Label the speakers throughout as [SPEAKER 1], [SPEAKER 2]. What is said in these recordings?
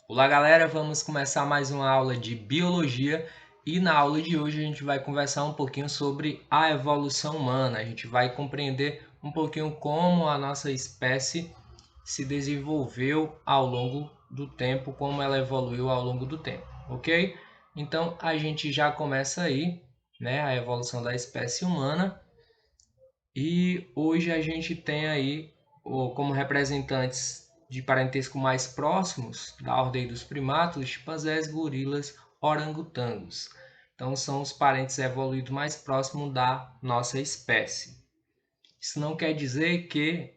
[SPEAKER 1] Olá galera, vamos começar mais uma aula de biologia e na aula de hoje a gente vai conversar um pouquinho sobre a evolução humana. A gente vai compreender um pouquinho como a nossa espécie se desenvolveu ao longo do tempo, como ela evoluiu ao longo do tempo, ok? Então a gente já começa aí, né, a evolução da espécie humana e hoje a gente tem aí como representantes de parentesco mais próximos da ordem dos primatas, chimpanzés, gorilas, orangotangos. Então são os parentes evoluídos mais próximos da nossa espécie. Isso não quer dizer que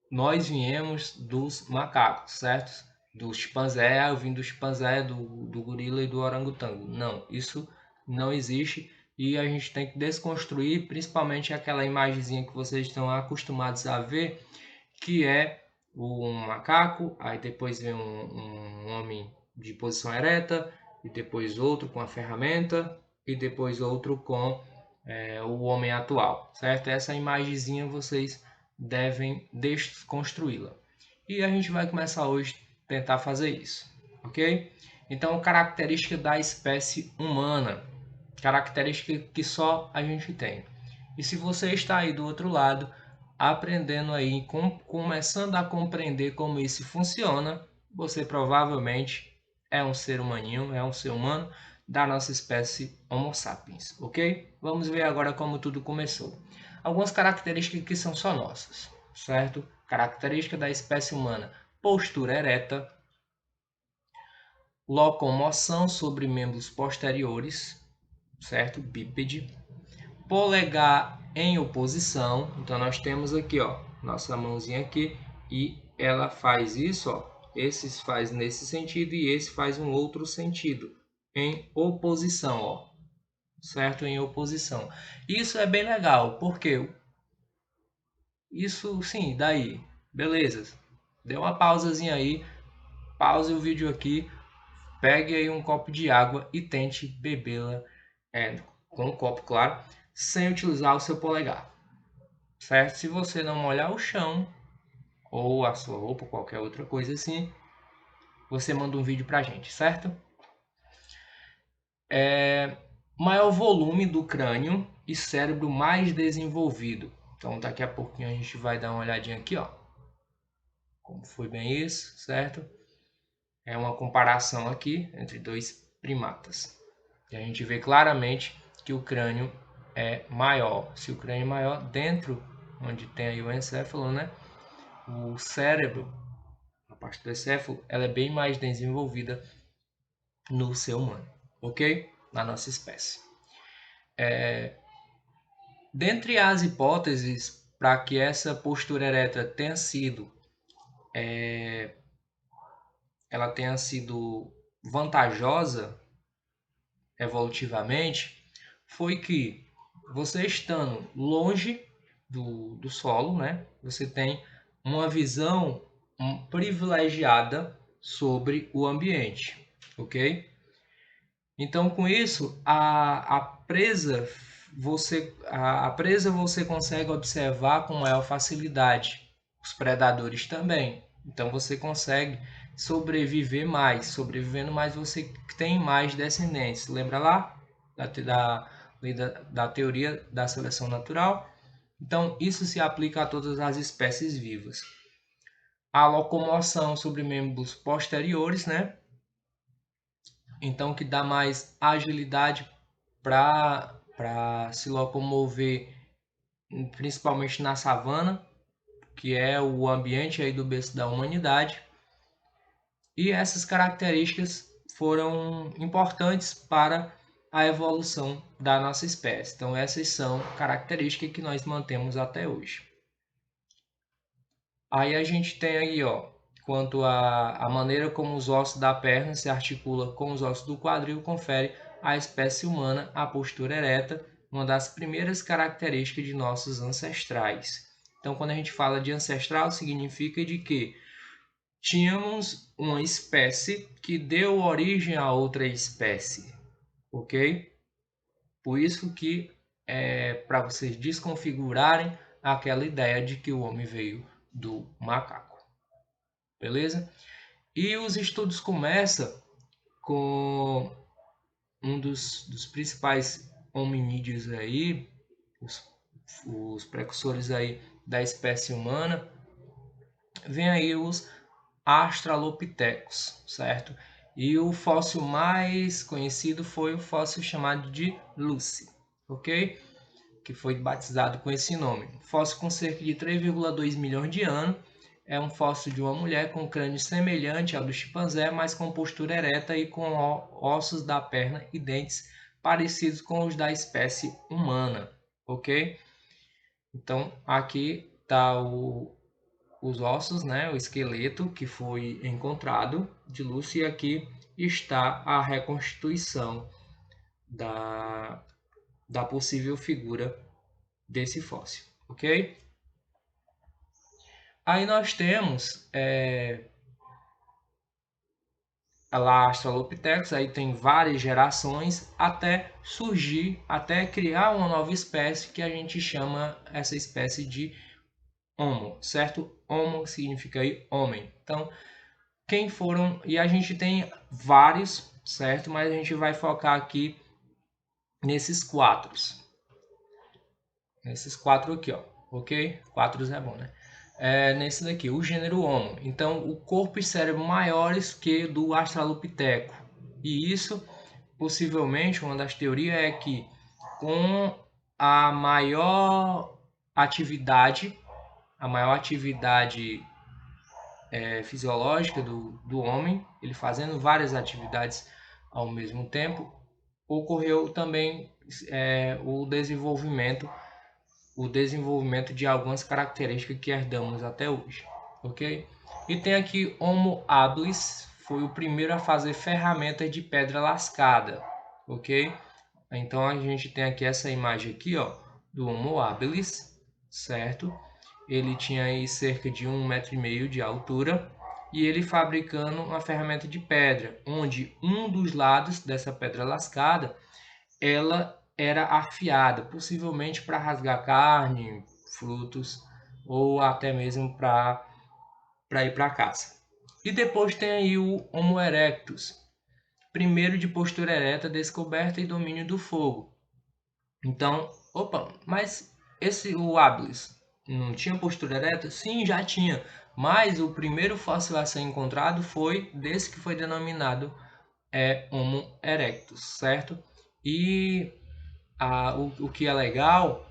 [SPEAKER 1] nós viemos dos macacos, certo? Do chimpanzé, eu vim do chimpanzé, do gorila e do orangotango. Não, isso não existe e a gente tem que desconstruir principalmente aquela imagenzinha que vocês estão acostumados a ver, que é um macaco, aí depois vem um homem de posição ereta, e depois outro com a ferramenta, e depois outro com o homem atual, certo? Essa imagenzinha vocês devem desconstruí-la. E a gente vai começar hoje a tentar fazer isso, ok? Então, característica da espécie humana, característica que só a gente tem. E se você está aí do outro lado, aprendendo aí, começando a compreender como isso funciona, você provavelmente é um ser humaninho, é um ser humano da nossa espécie Homo sapiens, ok? Vamos ver agora como tudo começou. Algumas características que são só nossas, certo? Característica da espécie humana: postura ereta, locomoção sobre membros posteriores, certo? Bípede, polegar em oposição. Então nós temos aqui, ó, nossa mãozinha aqui e ela faz isso, ó. Esse faz nesse sentido e esse faz um outro sentido, em oposição, ó, certo? Em oposição. Isso é bem legal, porque isso, sim, daí, beleza. Dê uma pausazinha aí, pause o vídeo aqui, pegue aí um copo de água e tente bebê-la com um copo, claro, sem utilizar o seu polegar, certo? Se você não molhar o chão ou a sua roupa, qualquer outra coisa assim, você manda um vídeo pra gente, certo? Maior volume do crânio e cérebro mais desenvolvido. Então daqui a pouquinho a gente vai dar uma olhadinha aqui, ó, como foi bem isso, certo? É uma comparação aqui entre dois primatas. E a gente vê claramente que o crânio é maior. Se o crânio é maior, dentro onde tem aí o encéfalo, né? O cérebro, a parte do encéfalo, ela é bem mais desenvolvida no ser humano, ok? Na nossa espécie. Dentre as hipóteses para que essa postura ereta ela tenha sido vantajosa evolutivamente, foi que você estando longe do solo, né, você tem uma visão privilegiada sobre o ambiente, ok? Então, com isso, a presa você consegue observar com maior facilidade. Os predadores também. Então, você consegue sobreviver mais. Sobrevivendo mais, você tem mais descendentes. Lembra lá da teoria da seleção natural? Então, isso se aplica a todas as espécies vivas. A locomoção sobre membros posteriores, né? Então que dá mais agilidade para se locomover, principalmente na savana, que é o ambiente aí do berço da humanidade. E essas características foram importantes para a evolução da nossa espécie. Então essas são características que nós mantemos até hoje. Aí a gente tem aí, ó, quanto a maneira como os ossos da perna se articulam com os ossos do quadril, confere à espécie humana a postura ereta, uma das primeiras características de nossos ancestrais. Então, quando a gente fala de ancestral, significa de que tínhamos uma espécie que deu origem a outra espécie, ok? Por isso que para vocês desconfigurarem aquela ideia de que o homem veio do macaco. Beleza? E os estudos começam com um dos principais hominídeos aí, os precursores aí da espécie humana, vem aí os Australopithecus, certo? E o fóssil mais conhecido foi o fóssil chamado de Lucy, ok? Que foi batizado com esse nome. Fóssil com cerca de 3,2 milhões de anos, é um fóssil de uma mulher com crânio semelhante ao do chimpanzé, mas com postura ereta e com ossos da perna e dentes parecidos com os da espécie humana, ok? Então aqui está os ossos, né, o esqueleto que foi encontrado de Lucy, e aqui está a reconstituição da possível figura desse fóssil, ok? Aí nós temos a Australopithecus, aí tem várias gerações até surgir, até criar uma nova espécie que a gente chama essa espécie de Homo, certo? Homo significa aí homem. Então, quem foram, e a gente tem vários, certo? Mas a gente vai focar aqui nesses quatro. Nesses quatro aqui, ó, ok? Quatro é bom, né? Nesse daqui, o gênero Homo. Então, o corpo e cérebro maiores que do Australopiteco. E isso, possivelmente, uma das teorias é que com a maior atividade, fisiológica do homem, ele fazendo várias atividades ao mesmo tempo, ocorreu também o desenvolvimento de algumas características que herdamos até hoje, ok? E tem aqui Homo habilis, foi o primeiro a fazer ferramentas de pedra lascada, ok? Então a gente tem aqui essa imagem aqui, ó, do Homo habilis, certo? Ele tinha aí cerca de 1,5 m de altura e ele fabricando uma ferramenta de pedra, onde um dos lados dessa pedra lascada ela era afiada, possivelmente para rasgar carne, frutos ou até mesmo para ir para caça. E depois tem aí o Homo erectus, primeiro de postura ereta, descoberta e domínio do fogo. Então, opa, mas o habilis não tinha postura ereta? Sim, já tinha, mas o primeiro fóssil a ser encontrado foi desse que foi denominado Homo erectus, certo? E o que é legal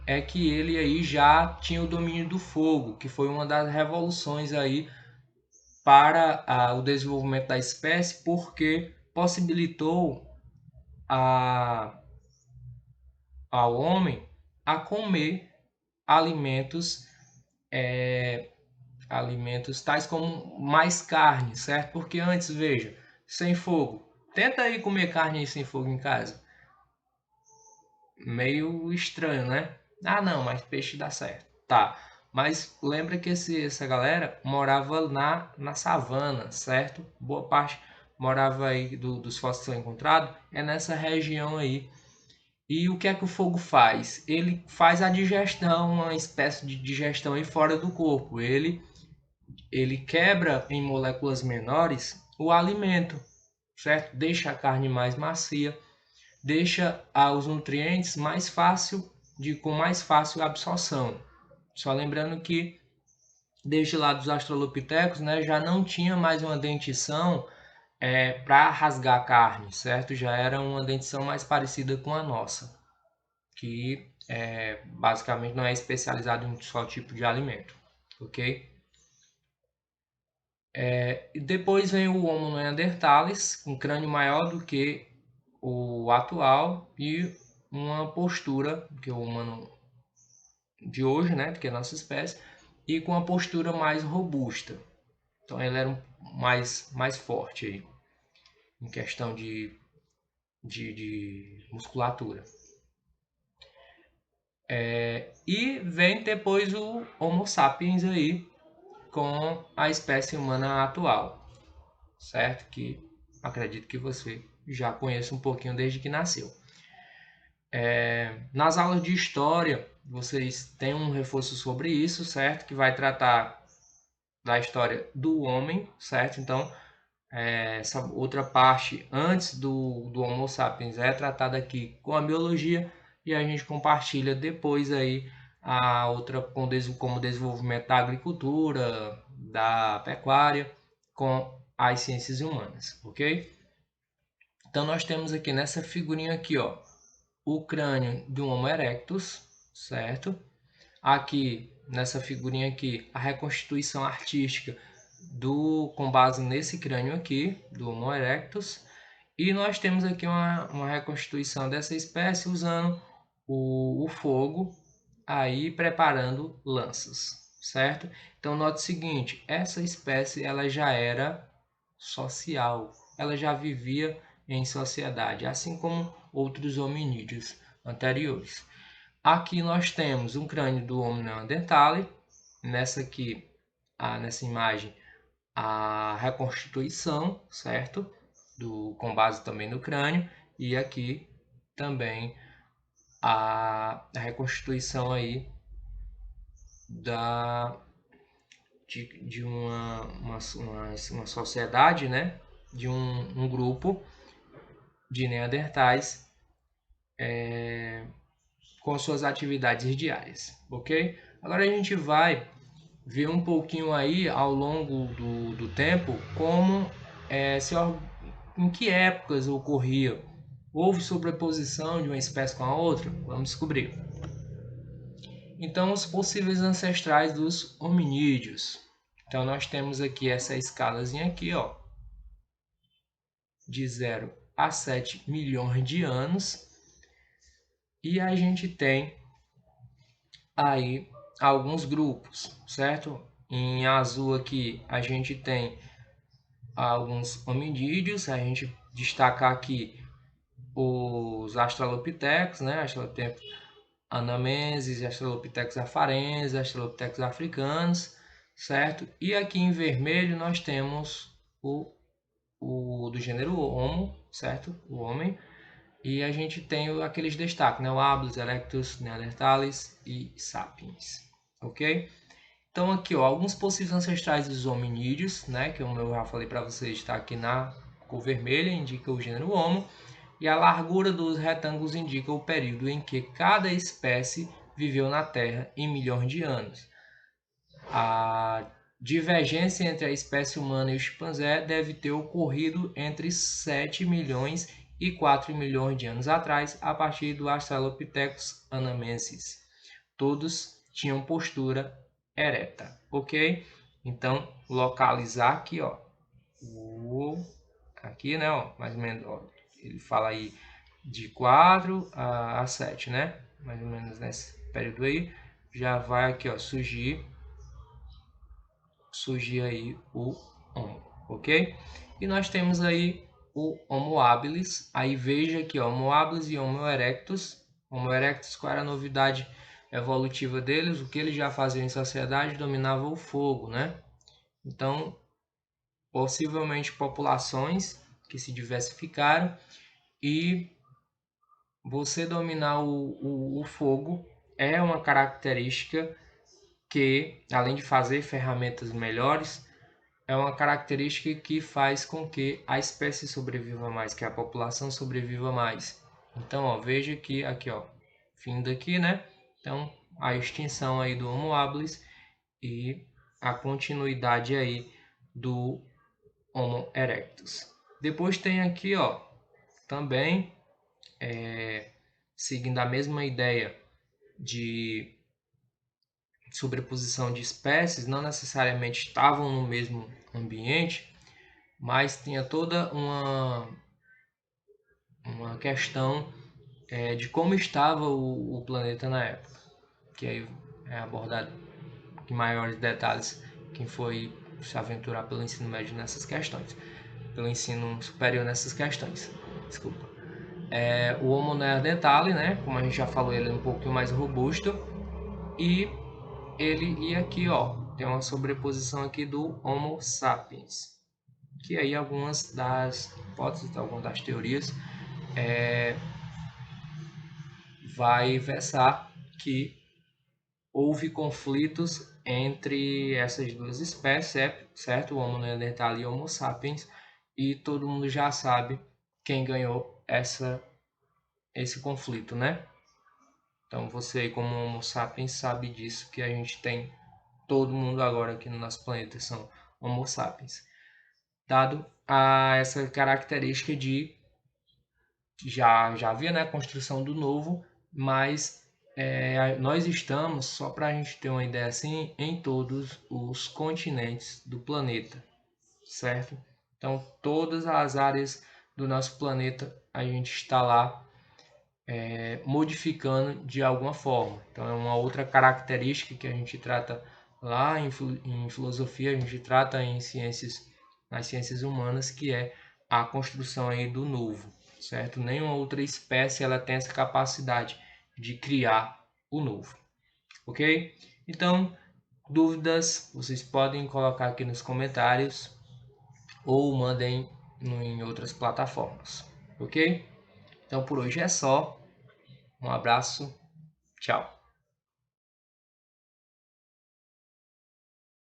[SPEAKER 1] é que ele aí já tinha o domínio do fogo, que foi uma das revoluções aí para o desenvolvimento da espécie, porque possibilitou ao homem a comer alimentos alimentos tais como mais carne, certo? Porque antes, veja, sem fogo. Tenta aí comer carne sem fogo em casa. Meio estranho, né? Ah, não, mas peixe dá certo. Tá. Mas lembra que essa galera morava na savana, certo? Boa parte morava aí dos fósseis encontrados é nessa região aí. E o que é que o fogo faz? Ele faz a digestão, uma espécie de digestão aí fora do corpo. Ele quebra em moléculas menores o alimento, certo? Deixa a carne mais macia, deixa os nutrientes com mais fácil absorção. Só lembrando que desde lá dos Australopithecus, né, já não tinha mais uma dentição para rasgar a carne, certo? Já era uma dentição mais parecida com a nossa, que basicamente não é especializado em um só tipo de alimento, ok? E depois vem o Homo neanderthalis, com crânio maior do que o atual e uma postura, que é o humano de hoje, né, que é a nossa espécie, e com uma postura mais robusta. Então ele era mais forte aí, em questão de musculatura. E vem depois o Homo sapiens aí, com a espécie humana atual, certo? Que acredito que você já conhece um pouquinho desde que nasceu. Nas aulas de história, vocês têm um reforço sobre isso, certo? Que vai tratar da história do homem, certo? Então, essa outra parte antes do Homo sapiens é tratada aqui com a biologia e a gente compartilha depois aí a outra como desenvolvimento da agricultura, da pecuária, com as ciências humanas, ok? Então nós temos aqui nessa figurinha aqui, ó, o crânio de um Homo erectus, certo? Aqui nessa figurinha aqui a reconstituição artística com base nesse crânio aqui do Homo erectus, e nós temos aqui uma reconstituição dessa espécie usando o fogo aí preparando lanças, certo? Então note o seguinte, essa espécie ela já era social, ela já vivia em sociedade, assim como outros hominídeos anteriores. Aqui nós temos um crânio do Homo neanderthal, nessa imagem, a reconstituição, certo? Com base também no crânio, e aqui também a reconstituição aí de uma sociedade, né? De um grupo de neandertais com suas atividades diárias, ok? Agora a gente vai ver um pouquinho aí ao longo do tempo como em que épocas ocorria. Houve sobreposição de uma espécie com a outra? Vamos descobrir. Então, os possíveis ancestrais dos hominídeos. Então, nós temos aqui essa escalazinha aqui, ó, de 0 a 7 milhões de anos. E a gente tem aí alguns grupos, certo? Em azul aqui a gente tem alguns hominídeos, a gente destacar aqui os Australopithecus, né? Australopithecus anamenses, Australopithecus afarenses, Australopithecus africanos, certo? E aqui em vermelho nós temos o do gênero Homo, certo? O homem. E a gente tem aqueles destaques, né? O Habilis, Erectus, Neanderthalis e Sapiens, ok? Então aqui, ó, alguns possíveis ancestrais dos hominídeos, né? Que eu já falei para vocês, está aqui na cor vermelha, indica o gênero Homo. E a largura dos retângulos indica o período em que cada espécie viveu na Terra em milhões de anos. A divergência entre a espécie humana e o chimpanzé deve ter ocorrido entre 7 milhões e 4 milhões de anos atrás, a partir do Australopithecus anamensis. Todos tinham postura ereta, ok? Então, localizar aqui, ó, aqui, né, ó, mais ou menos, ó, ele fala aí de 4 a 7, né? Mais ou menos nesse período aí, já vai aqui, ó, surgir aí o Homo, ok? E nós temos aí o Homo habilis, aí veja aqui, ó, Homo habilis e Homo erectus. Homo erectus, qual era a novidade evolutiva deles? O que eles já faziam em sociedade? Dominava o fogo, né? Então, possivelmente populações que se diversificaram, e você dominar o fogo é uma característica que, além de fazer ferramentas melhores, é uma característica que faz com que a espécie sobreviva mais, que a população sobreviva mais. Então, ó, veja que aqui, ó, fim daqui, né? Então, a extinção aí do Homo habilis e a continuidade aí do Homo erectus. Depois tem aqui, ó, também seguindo a mesma ideia de sobreposição de espécies, não necessariamente estavam no mesmo ambiente, mas tinha toda uma questão de como estava o planeta na época, que aí é abordado em maiores detalhes quem foi se aventurar pelo ensino médio nessas questões, pelo ensino superior nessas questões. Desculpa. O Homo neanderthal, né? Como a gente já falou, ele é um pouquinho mais robusto, e aqui, ó, tem uma sobreposição aqui do Homo sapiens, que aí algumas das hipóteses, algumas das teorias vai versar que houve conflitos entre essas duas espécies, certo? O Homo neanderthal e o Homo sapiens, e todo mundo já sabe quem ganhou esse conflito, né? Então você, como Homo sapiens, sabe disso, que a gente tem todo mundo agora aqui no nosso planeta são Homo sapiens. Dado a essa característica de já havia, né, a construção do novo, mas nós estamos, só para a gente ter uma ideia assim, em todos os continentes do planeta, certo? Então, todas as áreas do nosso planeta a gente está lá modificando de alguma forma. Então, é uma outra característica que a gente trata lá em filosofia, a gente trata em ciências, nas ciências humanas, que é a construção aí do novo, certo? Nenhuma outra espécie ela tem essa capacidade de criar o novo, ok? Então, dúvidas vocês podem colocar aqui nos comentários ou mandem em outras plataformas, ok? Então, por hoje é só. Um abraço, tchau.